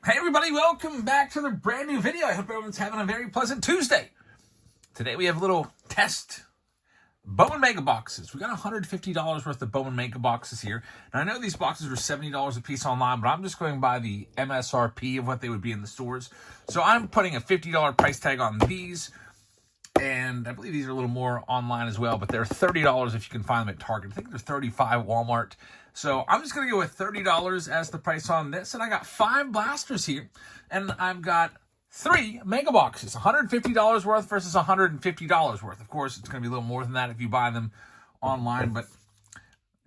Hey everybody, welcome back to the brand new video. I hope everyone's having a very pleasant Tuesday. Today we have a little test Bowman Mega Boxes. We got $150 worth of Bowman Mega Boxes here. And I know these boxes are $70 a piece online, but I'm just going by the MSRP of what they would be in the stores. So I'm putting a $50 price tag on these. And I believe these are a little more online as well, but they're $30 if you can find them at Target. I think they're $35 at Walmart. So I'm just going to go with $30 as the price on this. And I got 5 blasters here. And I've got 3 mega boxes. $150 worth versus $150 worth. Of course, it's going to be a little more than that if you buy them online, but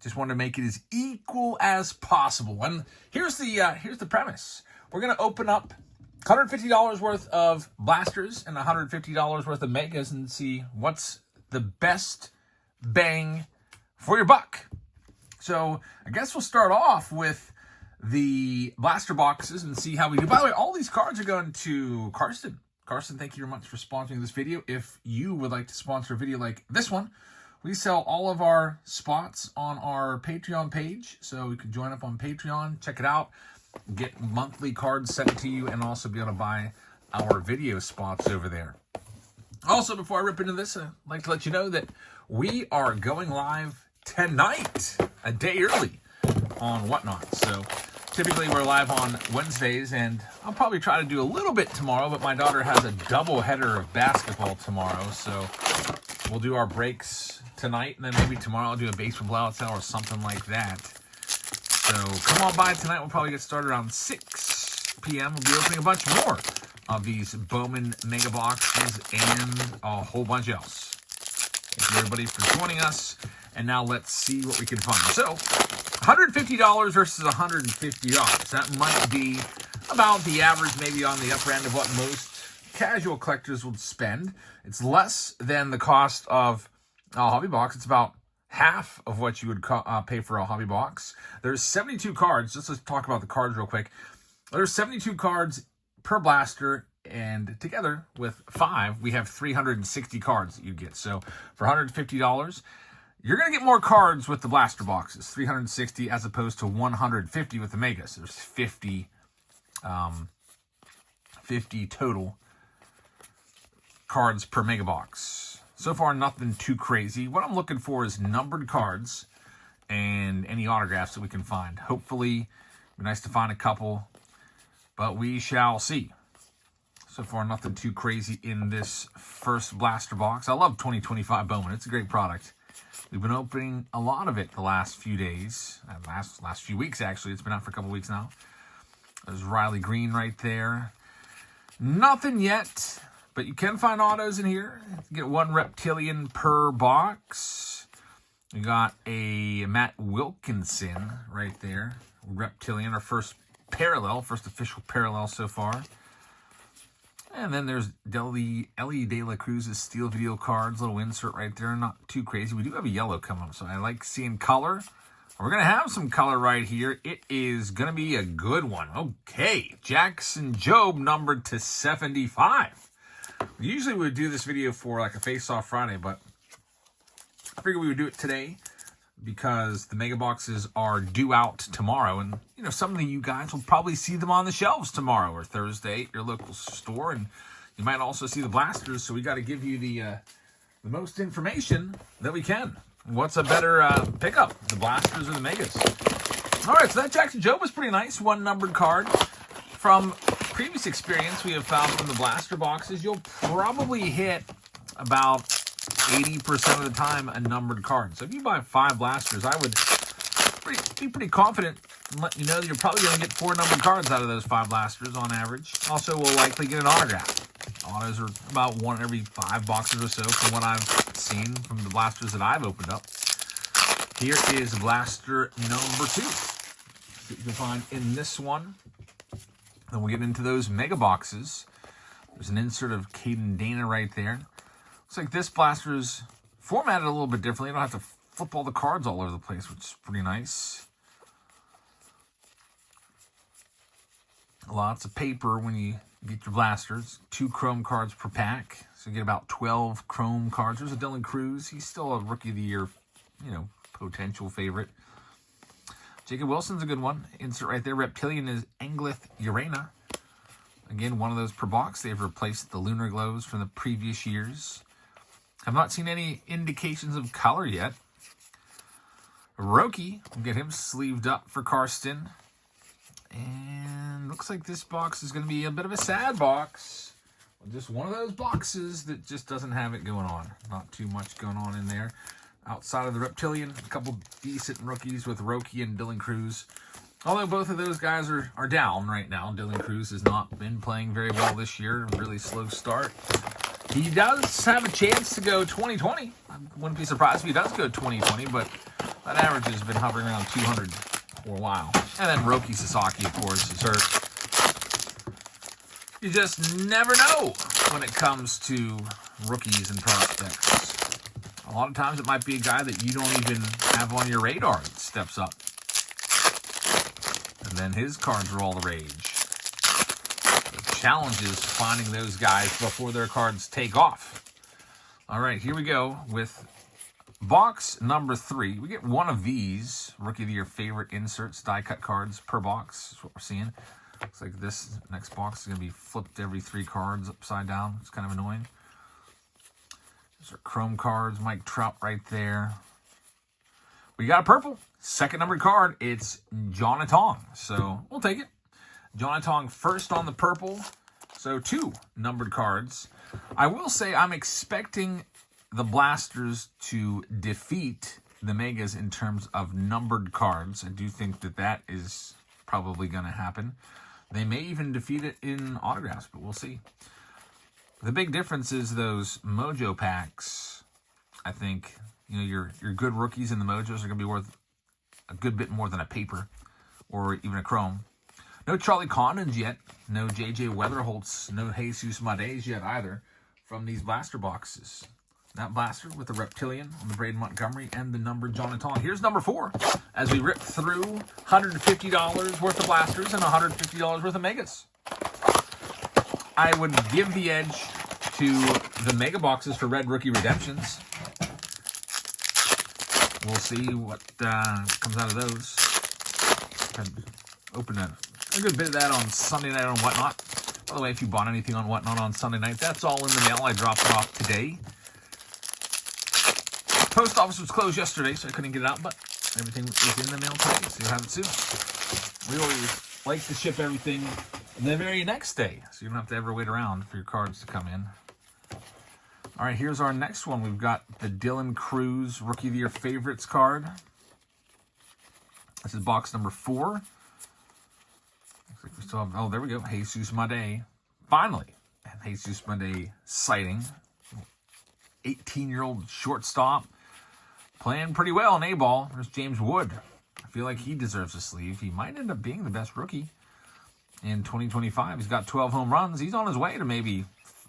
just wanted to make it as equal as possible. And here's the premise. We're going to open up $150 worth of blasters and $150 worth of megas and see what's the best bang for your buck. So I guess we'll start off with the blaster boxes and see how we do. By the way, all these cards are going to Karsten. Karsten, thank you very much for sponsoring this video. If you would like to sponsor a video like this one, we sell all of our spots on our Patreon page. So you can join up on Patreon, check it out, get monthly cards sent to you, and also be able to buy our video spots over there. Also, before I rip into this, I'd like to let you know that we are going live tonight, a day early, on Whatnot. So typically we're live on Wednesdays, and I'll probably try to do a little bit tomorrow, but my daughter has a double header of basketball tomorrow, so we'll do our breaks tonight, and then maybe tomorrow I'll do a baseball blowout sale or something like that. So come on by tonight. We'll probably get started around 6 p.m. We'll be opening a bunch more of these Bowman Mega Boxes and a whole bunch else. Thank you everybody for joining us. And now let's see what we can find. So $150 versus $150. That might be about the average, maybe on the upper end of what most casual collectors would spend. It's less than the cost of a hobby box. It's about half of what you would pay for a hobby box. There's 72 cards. Let's talk about the cards real quick. There's 72 cards per blaster, and together with 5, we have 360 cards that you get. So for $150, you're going to get more cards with the blaster boxes, 360 as opposed to 150 with the megas. There's 50 total cards per mega box. So far, nothing too crazy. What I'm looking for is numbered cards and any autographs that we can find. Hopefully, it'd be nice to find a couple, but we shall see. So far, nothing too crazy in this first blaster box. I love 2025 Bowman. It's a great product. We've been opening a lot of it the last few days, last few weeks, actually. It's been out for a couple weeks now. There's Riley Green right there. Nothing yet. But you can find autos in here. You get 1 Reptilian per box. You got a Matt Wilkinson right there. Reptilian, our first official parallel so far. And then there's Ellie De La Cruz's Steel Video cards. Little insert right there. Not too crazy. We do have a yellow coming up, so I like seeing color. We're going to have some color right here. It is going to be a good one. Okay. Jackson Jobe numbered to 75. Usually we would do this video for like a Face-Off Friday, but I figured we would do it today because the mega boxes are due out tomorrow, and you know, some of you guys will probably see them on the shelves tomorrow or Thursday at your local store, and you might also see the blasters. So we got to give you the most information that we can. What's a better pickup, the blasters or the megas? All right, so that Jackson Jobe was pretty nice. 1 numbered card. From previous experience we have found from the blaster boxes, you'll probably hit about 80% of the time a numbered card. So if you buy 5 blasters, I would be pretty confident and let you know that you're probably going to get 4 numbered cards out of those 5 blasters on average. Also, we'll likely get an autograph. Autos are about 1 every 5 boxes or so from what I've seen from the blasters that I've opened up. Here is blaster number 2. See what you can find in this one. Then we'll get into those mega boxes. There's an insert of Caden Dana right there. Looks like this blaster is formatted a little bit differently. You don't have to flip all the cards all over the place, which is pretty nice. Lots of paper when you get your blasters. 2 chrome cards per pack. So you get about 12 chrome cards. There's a Dylan Cruz. He's still a Rookie of the Year, potential favorite. Jacob Wilson's a good one. Insert right there. Reptilian is Englith Urena. Again, one of those per box. They've replaced the lunar glows from the previous years. Have not seen any indications of color yet. Roki, we'll get him sleeved up for Karsten. And looks like this box is going to be a bit of a sad box. Just one of those boxes that just doesn't have it going on. Not too much going on in there. Outside of the Reptilian, a couple decent rookies with Roki and Dylan Cruz. Although both of those guys are down right now. Dylan Cruz has not been playing very well this year. Really slow start. He does have a chance to go 2020. I wouldn't be surprised if he does go 2020, but that average has been hovering around 200 for a while. And then Roki Sasaki, of course, is hurt. You just never know when it comes to rookies and prospects. A lot of times it might be a guy that you don't even have on your radar that steps up. And then his cards are all the rage. The challenge is finding those guys before their cards take off. All right, here we go with box number 3. We get one of these Rookie of the Year favorite inserts, die cut cards per box. That's what we're seeing. Looks like this next box is going to be flipped every 3 cards upside down. It's kind of annoying. Those are chrome cards. Mike Trout right there. We got a purple. Second numbered card. It's Jonathan. So we'll take it. Jonathan first on the purple. So 2 numbered cards. I will say I'm expecting the Blasters to defeat the Megas in terms of numbered cards. I do think that is probably going to happen. They may even defeat it in autographs, but we'll see. The big difference is those Mojo packs. I think, your good rookies in the Mojos are going to be worth a good bit more than a paper or even a chrome. No Charlie Condons yet. No J.J. Weatherholtz. No Jesus Mades yet either from these blaster boxes. That blaster with the Reptilian on the Braden Montgomery and the numbered Jonathan. Here's number 4 as we rip through $150 worth of blasters and $150 worth of megas. I would give the edge to the mega boxes for red rookie redemptions. We'll see what comes out of those. Open a good bit of that on Sunday night on Whatnot. By the way, if you bought anything on Whatnot on Sunday night, that's all in the mail. I dropped it off today. Post office was closed yesterday, so I couldn't get it out, but everything is in the mail today, so you'll have it soon. We always like to ship everything the very next day, so you don't have to ever wait around for your cards to come in. All right, here's our next one. We've got the Dylan Cruz Rookie of the Year Favorites card. This is box number 4. Looks like we still have, oh, there we go, Jesus Made. Finally, Jesus Made sighting. 18-year-old shortstop. Playing pretty well in A-ball. There's James Wood. I feel like he deserves a sleeve. He might end up being the best rookie in 2025. He's got 12 home runs. He's on his way to maybe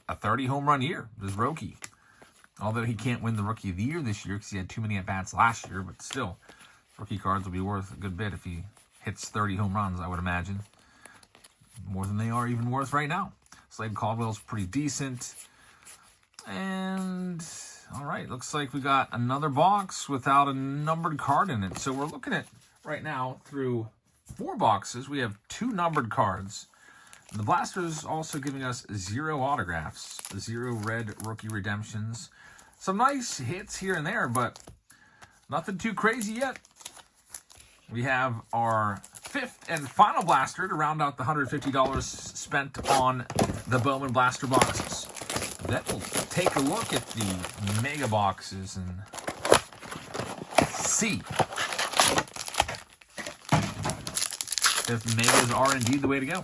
a 30 home run year. This rookie. Although he can't win the Rookie of the Year this year because he had too many at-bats last year. But still, rookie cards will be worth a good bit if he hits 30 home runs, I would imagine. More than they are even worth right now. Slade Caldwell's pretty decent. And, all right, looks like we got another box without a numbered card in it. So we're looking at, right now, through 4 boxes, we have 2 numbered cards. And the Blasters also giving us 0 autographs, 0 red rookie redemptions. Some nice hits here and there, but nothing too crazy yet. We have our 5th and final blaster to round out the $150 spent on the Bowman blaster boxes. Then we'll take a look at the mega boxes and see if megas are indeed the way to go.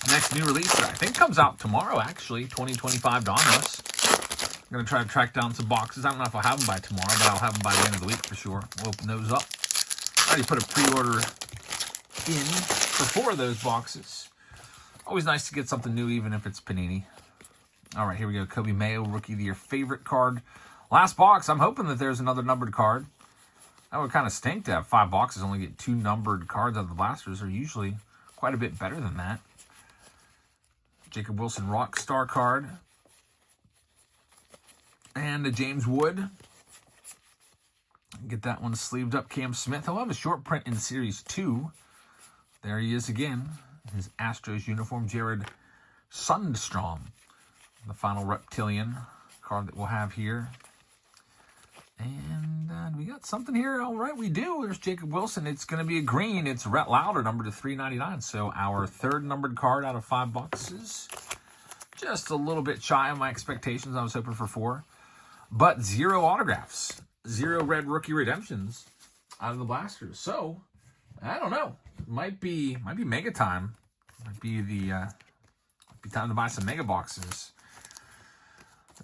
Next new release, I think, comes out tomorrow, actually, 2025 Dominoes. I'm going to try to track down some boxes. I don't know if I'll have them by tomorrow, but I'll have them by the end of the week for sure. We'll open those up. I already put a pre-order in for 4 of those boxes. Always nice to get something new, even if it's Panini. All right, here we go. Kobe Mayo, Rookie of the Year favorite card. Last box. I'm hoping that there's another numbered card. That would kind of stink to have 5 boxes, only get 2 numbered cards out of the blasters. They're usually quite a bit better than that. Jacob Wilson Rock Star card. And a James Wood. Get that one sleeved up. Cam Smith. He'll have a short print in Series 2. there he is again. His Astros uniform, Jared Sundstrom. The final Reptilian card that we'll have here. And we got something here. All right, we do. There's Jacob Wilson. It's going to be a green. It's Rhett Lauder, numbered to 399. So our third numbered card out of 5 boxes. Just a little bit shy of my expectations. I was hoping for 4. But 0 autographs. 0 red rookie redemptions out of the blasters. So, I don't know. Might be mega time. Might be time to buy some mega boxes.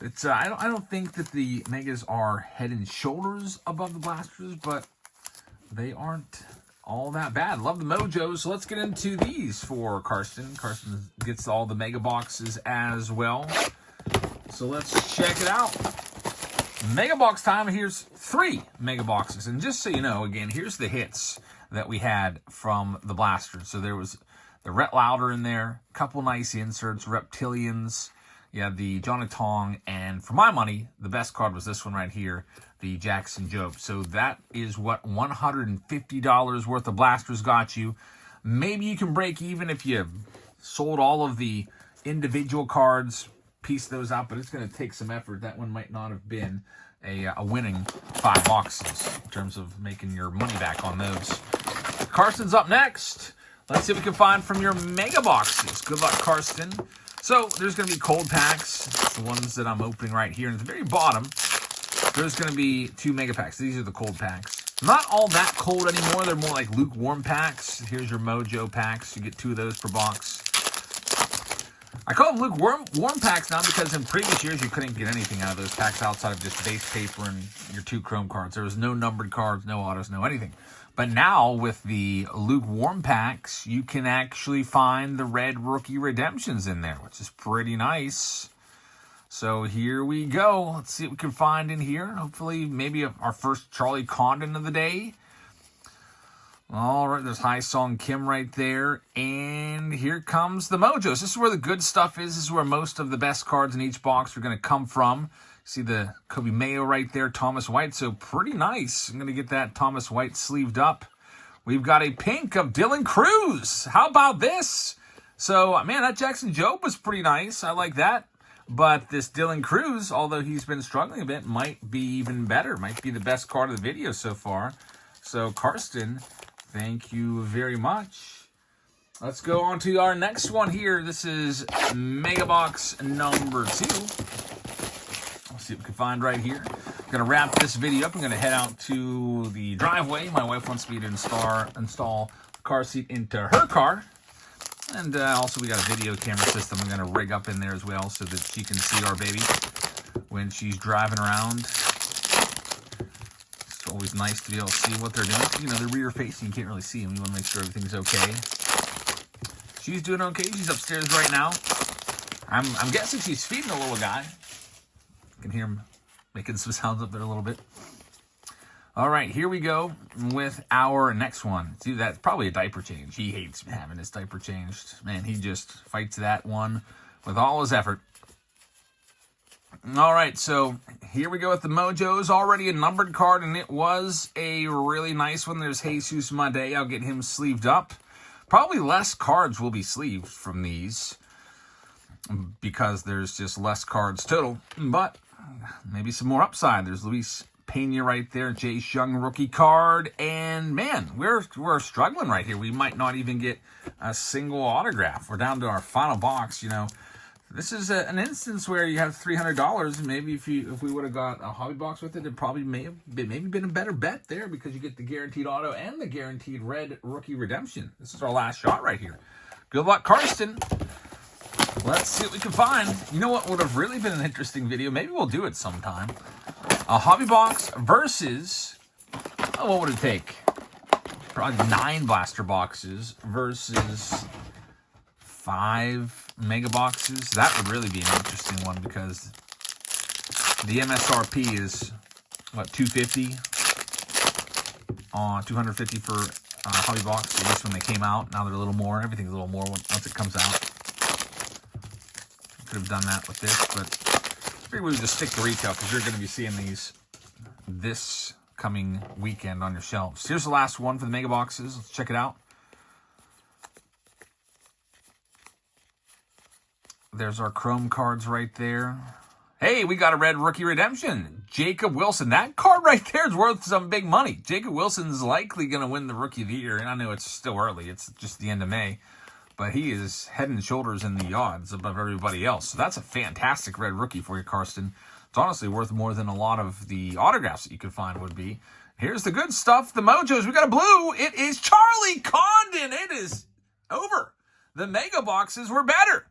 It's I don't think that the megas are head and shoulders above the blasters, but they aren't all that bad. Love the mojos. So let's get into these for Karsten. Karsten gets all the mega boxes as well. So let's check it out. Mega box time. Here's 3 mega boxes. And just so you know, again, here's the hits that we had from the blasters. So there was the Rhett Lauder in there, a couple nice inserts, Reptilians. Yeah, the Johnny Tong, and for my money, the best card was this one right here, the Jackson Jobe. So that is what $150 worth of blasters got you. Maybe you can break even if you sold all of the individual cards, piece those out, but it's going to take some effort. That one might not have been a winning 5 boxes in terms of making your money back on those. Karsten's up next. Let's see what we can find from your mega boxes. Good luck, Karsten. So there's going to be cold packs, the ones that I'm opening right here. And at the very bottom, there's going to be 2 mega packs. These are the cold packs. Not all that cold anymore. They're more like lukewarm packs. Here's your Mojo packs. You get 2 of those per box. I call them lukewarm packs now because in previous years you couldn't get anything out of those packs outside of just base paper and your 2 chrome cards. There was no numbered cards, no autos, no anything. But now, with the lukewarm packs, you can actually find the red rookie redemptions in there, which is pretty nice. So here we go. Let's see what we can find in here. Hopefully, maybe our first Charlie Condon of the day. All right, there's Hai Song Kim right there. And here comes the Mojos. This is where the good stuff is. This is where most of the best cards in each box are going to come from. See the Kobe Mayo right there, Thomas White. So pretty nice. I'm going to get that Thomas White sleeved up. We've got a pink of Dylan Cruz. How about this? So, man, that Jackson Jobe was pretty nice. I like that. But this Dylan Cruz, although he's been struggling a bit, might be even better. Might be the best card of the video so far. So, Karsten, thank you very much. Let's go on to our next one here. This is Mega Box number 2. See what we can find right here. I'm going to wrap this video up. I'm going to head out to the driveway. My wife wants me to install the car seat into her car. And also we got a video camera system I'm going to rig up in there as well so that she can see our baby when she's driving around. It's always nice to be able to see what they're doing. You know, they're rear facing. You can't really see them. You want to make sure everything's okay. She's doing okay. She's upstairs right now. I'm guessing she's feeding the little guy. Can hear him making some sounds up there a little bit. All right, here we go with our next one. See, that's probably a diaper change. He hates having his diaper changed. Man, he just fights that one with all his effort. All right, so here we go with the Mojos. Already a numbered card, and it was a really nice one. There's Jesus Made. I'll get him sleeved up. Probably less cards will be sleeved from these because there's just less cards total, but maybe some more upside. There's Luis Pena right there, Jace Young rookie card, and man, we're struggling right here. We might not even get a single autograph. We're down to our final box. You know, this is an instance where you have $300. Maybe if we would have got a hobby box with it, it probably may have been a better bet there because you get the guaranteed auto and the guaranteed red rookie redemption. This is our last shot right here. Good luck, Karsten. Let's see what we can find. You know what would have really been an interesting video? Maybe we'll do it sometime. A hobby box versus, what would it take? Probably 9 blaster boxes versus 5 mega boxes. That would really be an interesting one because the MSRP is, what, $250? $250 for hobby box, at least when they came out. Now they're a little more. Everything's a little more once it comes out. Could have done that with this, but I figured we would just stick to retail because you're going to be seeing these this coming weekend on your shelves. Here's the last one for the mega boxes. Let's check it out. There's our Chrome cards right there. Hey, we got a red rookie redemption. Jacob Wilson. That card right there is worth some big money. Jacob Wilson's likely going to win the Rookie of the Year. And I know it's still early. It's just the end of May. But he is head and shoulders in the odds above everybody else. So that's a fantastic red rookie for you, Karsten. It's honestly worth more than a lot of the autographs that you could find would be. Here's the good stuff. The Mojos. We got a blue. It is Charlie Condon. It is over. The mega boxes were better.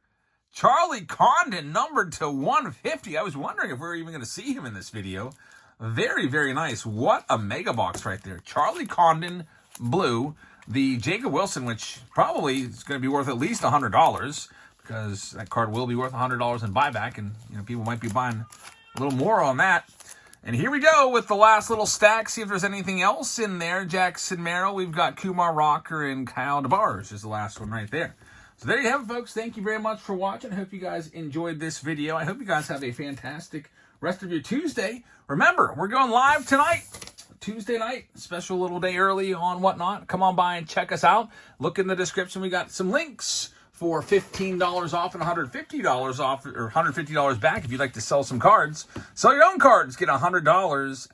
Charlie Condon numbered to 150. I was wondering if we were even going to see him in this video. Very, very nice. What a mega box right there. Charlie Condon, blue. The Jacob Wilson, which probably is going to be worth at least $100 because that card will be worth $100 in buyback, and people might be buying a little more on that. And here we go with the last little stack. See if there's anything else in there. Jackson Merrill. We've got Kumar Rocker and Kyle DeBarge is the last one right there. So there you have it, folks. Thank you very much for watching. I hope you guys enjoyed this video. I hope you guys have a fantastic rest of your Tuesday. Remember, we're going live tonight, Tuesday night, special little day early on Whatnot. Come on by and check us out. Look in the description. We got some links for $15 off and $150 off, or $150 back if you'd like to sell some cards. Sell your own cards. Get $100.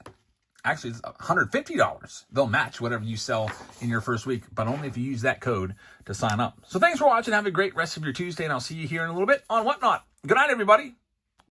Actually, it's $150. They'll match whatever you sell in your first week, but only if you use that code to sign up. So thanks for watching. Have a great rest of your Tuesday, and I'll see you here in a little bit on Whatnot. Good night, everybody.